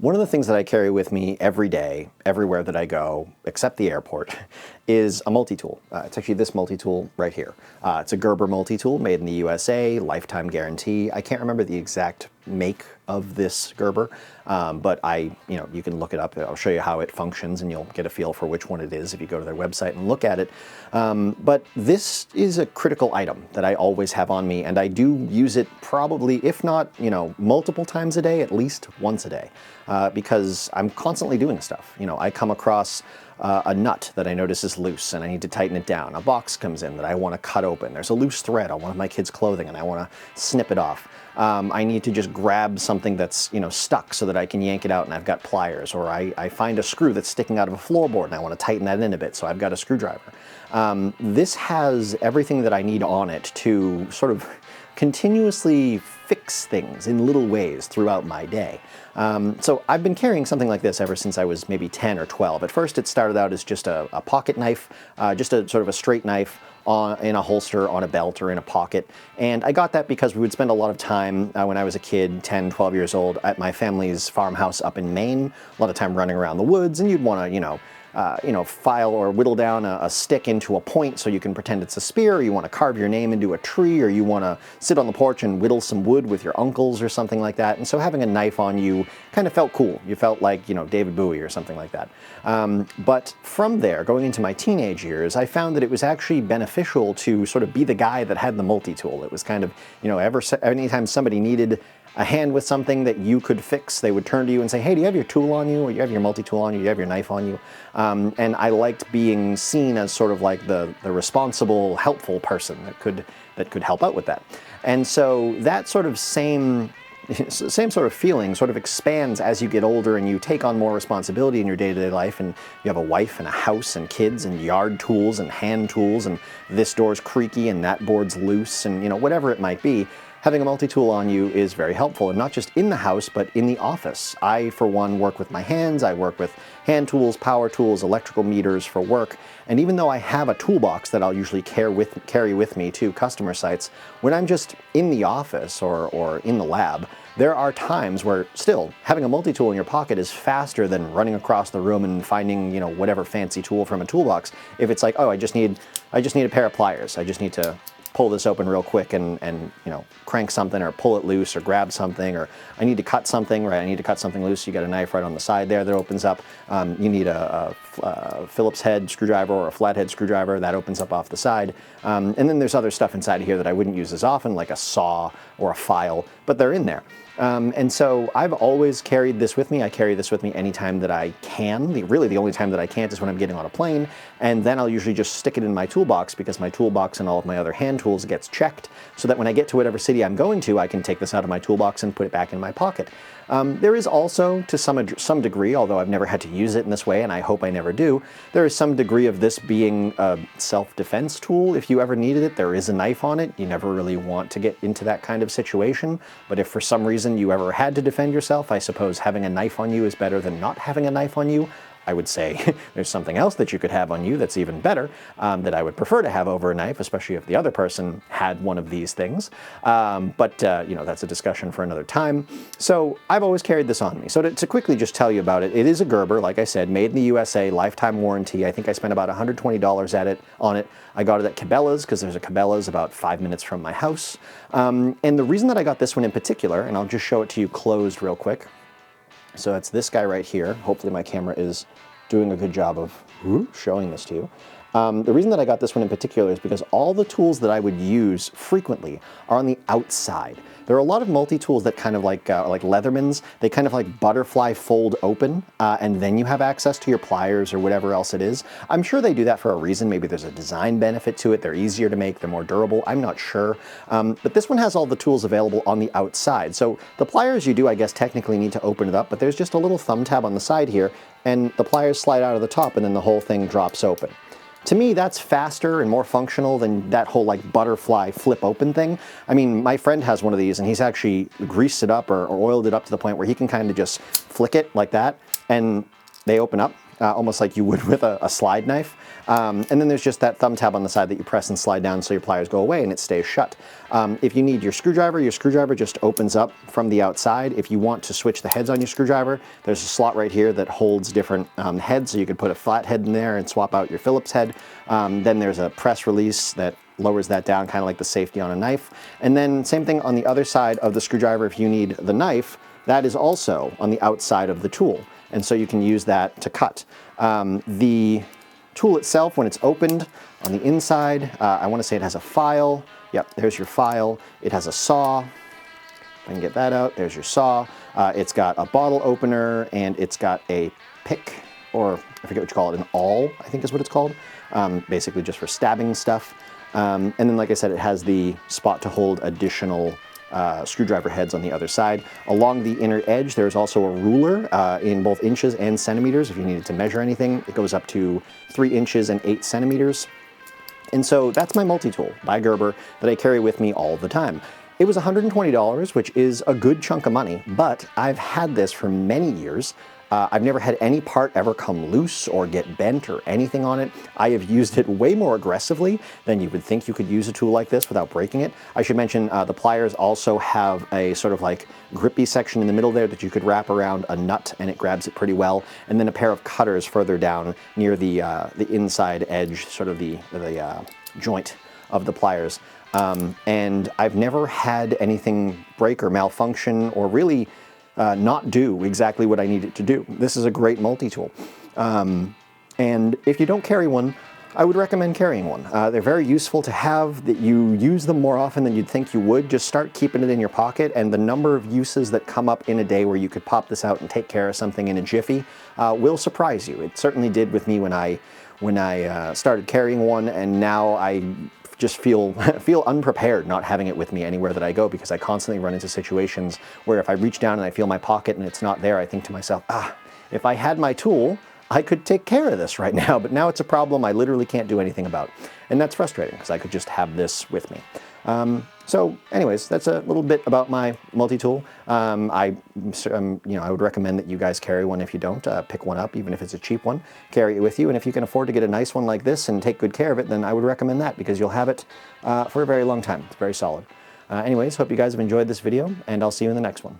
One of the things that I carry with me every day, everywhere that I go, except the airport, is a multi-tool. It's actually this multi-tool right here. It's a Gerber multi-tool made in the USA, lifetime guarantee. I can't remember the exact make of this Gerber, but you can look it up. I'll show you how it functions and you'll get a feel for which one it is if you go to their website and look at it. But this is a critical item that I always have on me, and I do use it probably, if not, multiple times a day, at least once a day, because I'm constantly doing stuff. I come across a nut that I notice is loose and I need to tighten it down. A box comes in that I want to cut open. There's a loose thread on one of my kids' clothing and I want to snip it off. I need to just grab something that's stuck so that I can yank it out and I've got pliers, or I find a screw that's sticking out of a floorboard and I want to tighten that in a bit, so I've got a screwdriver. This has everything that I need on it to sort of continuously fix things in little ways throughout my day. So I've been carrying something like this ever since I was maybe 10 or 12. At first it started out as just a pocket knife, just a sort of a straight knife in a holster, on a belt, or in a pocket. And I got that because we would spend a lot of time when I was a kid, 10, 12 years old, at my family's farmhouse up in Maine, a lot of time running around the woods, and you'd want to, file or whittle down a stick into a point so you can pretend it's a spear, or you want to carve your name into a tree, or you want to sit on the porch and whittle some wood with your uncles or something like that. And so having a knife on you kind of felt cool. You felt like, David Bowie or something like that. But from there, going into my teenage years, I found that it was actually beneficial to sort of be the guy that had the multi-tool. It was kind of, anytime somebody needed a hand with something that you could fix, they would turn to you and say, hey, do you have your tool on you? Or you have your multi-tool on you? Do you have your knife on you? And I liked being seen as sort of like the responsible, helpful person that could help out with that. And so that sort of same sort of feeling sort of expands as you get older and you take on more responsibility in your day-to-day life, and you have a wife and a house and kids and yard tools and hand tools, and this door's creaky and that board's loose, and whatever it might be. Having a multi-tool on you is very helpful, and not just in the house, but in the office. I, for one, work with my hands. I work with hand tools, power tools, electrical meters for work. And even though I have a toolbox that I'll usually carry with me to customer sites, when I'm just in the office or in the lab, there are times where still having a multi-tool in your pocket is faster than running across the room and finding, whatever fancy tool from a toolbox. If it's like, oh, I just need a pair of pliers. I just need to pull this open real quick and crank something, or pull it loose, or grab something, or I need to cut something, right? I need to cut something loose. You got a knife right on the side there that opens up. You need a Phillips head screwdriver or a flathead screwdriver that opens up off the side. And then there's other stuff inside of here that I wouldn't use as often, like a saw or a file, but they're in there. And so I've always carried this with me. I carry this with me anytime that I can. Really the only time that I can't is when I'm getting on a plane, and then I'll usually just stick it in my toolbox, because my toolbox and all of my other hand tools gets checked, so that when I get to whatever city I'm going to, I can take this out of my toolbox and put it back in my pocket. There is also, to some degree, although I've never had to use it in this way, and I hope I never do, there is some degree of this being a self-defense tool. If you ever needed it, there is a knife on it. You never really want to get into that kind of situation, but if for some reason you ever had to defend yourself, I suppose having a knife on you is better than not having a knife on you. I would say there's something else that you could have on you that's even better, that I would prefer to have over a knife, especially if the other person had one of these things. But that's a discussion for another time. So I've always carried this on me. So to quickly just tell you about it, it is a Gerber, like I said, made in the USA, lifetime warranty. I think I spent about $120 on it. I got it at Cabela's, because there's a Cabela's about 5 minutes from my house. And the reason that I got this one in particular, and I'll just show it to you closed real quick. So it's this guy right here. Hopefully my camera is doing a good job of showing this to you. The reason that I got this one in particular is because all the tools that I would use frequently are on the outside. There are a lot of multi-tools that kind of like Leatherman's, they kind of like butterfly fold open, and then you have access to your pliers or whatever else it is. I'm sure they do that for a reason. Maybe there's a design benefit to it. They're easier to make, they're more durable. I'm not sure. But this one has all the tools available on the outside. So the pliers you do, I guess, technically need to open it up, but there's just a little thumb tab on the side here, and the pliers slide out of the top, and then the whole thing drops open. To me, that's faster and more functional than that whole like butterfly flip open thing. I mean, my friend has one of these, and he's actually greased it up or oiled it up to the point where he can kind of just flick it like that, and they open up. almost like you would with a slide knife. And then there's just that thumb tab on the side that you press and slide down so your pliers go away and it stays shut. If you need your screwdriver just opens up from the outside. If you want to switch the heads on your screwdriver, there's a slot right here that holds different heads, so you could put a flat head in there and swap out your Phillips head. Then there's a press release that lowers that down, kind of like the safety on a knife. And then same thing on the other side of the screwdriver. If you need the knife, that is also on the outside of the tool. And so you can use that to cut. The tool itself, when it's opened on the inside, I want to say it has a file. Yep, there's your file. It has a saw. If I can get that out, there's your saw. It's got a bottle opener, and it's got a pick, or I forget what you call it, an awl, I think is what it's called. Basically just for stabbing stuff. And then, like I said, it has the spot to hold additional screwdriver heads on the other side. Along the inner edge, there's also a ruler in both inches and centimeters. If you needed to measure anything, it goes up to 3 inches and 8 centimeters. And so that's my multi-tool by Gerber that I carry with me all the time. It was $120, which is a good chunk of money, but I've had this for many years. I've never had any part ever come loose or get bent or anything on it. I have used it way more aggressively than you would think you could use a tool like this without breaking it. I should mention the pliers also have a sort of like grippy section in the middle there that you could wrap around a nut and it grabs it pretty well. And then a pair of cutters further down near the inside edge, sort of the joint of the pliers. And I've never had anything break or malfunction or really not do exactly what I need it to do. This is a great multi-tool. And if you don't carry one, I would recommend carrying one. They're very useful to have, that you use them more often than you'd think you would. Just start keeping it in your pocket, and the number of uses that come up in a day where you could pop this out and take care of something in a jiffy will surprise you. It certainly did with me when I started carrying one, and now I just feel unprepared not having it with me anywhere that I go, because I constantly run into situations where if I reach down and I feel my pocket and it's not there, I think to myself, if I had my tool, I could take care of this right now, but now it's a problem I literally can't do anything about. And that's frustrating, because I could just have this with me. So anyways, that's a little bit about my multi-tool. I would recommend that you guys carry one. If you don't, pick one up, even if it's a cheap one, carry it with you. And if you can afford to get a nice one like this and take good care of it, then I would recommend that, because you'll have it for a very long time. It's very solid. Anyways, hope you guys have enjoyed this video, and I'll see you in the next one.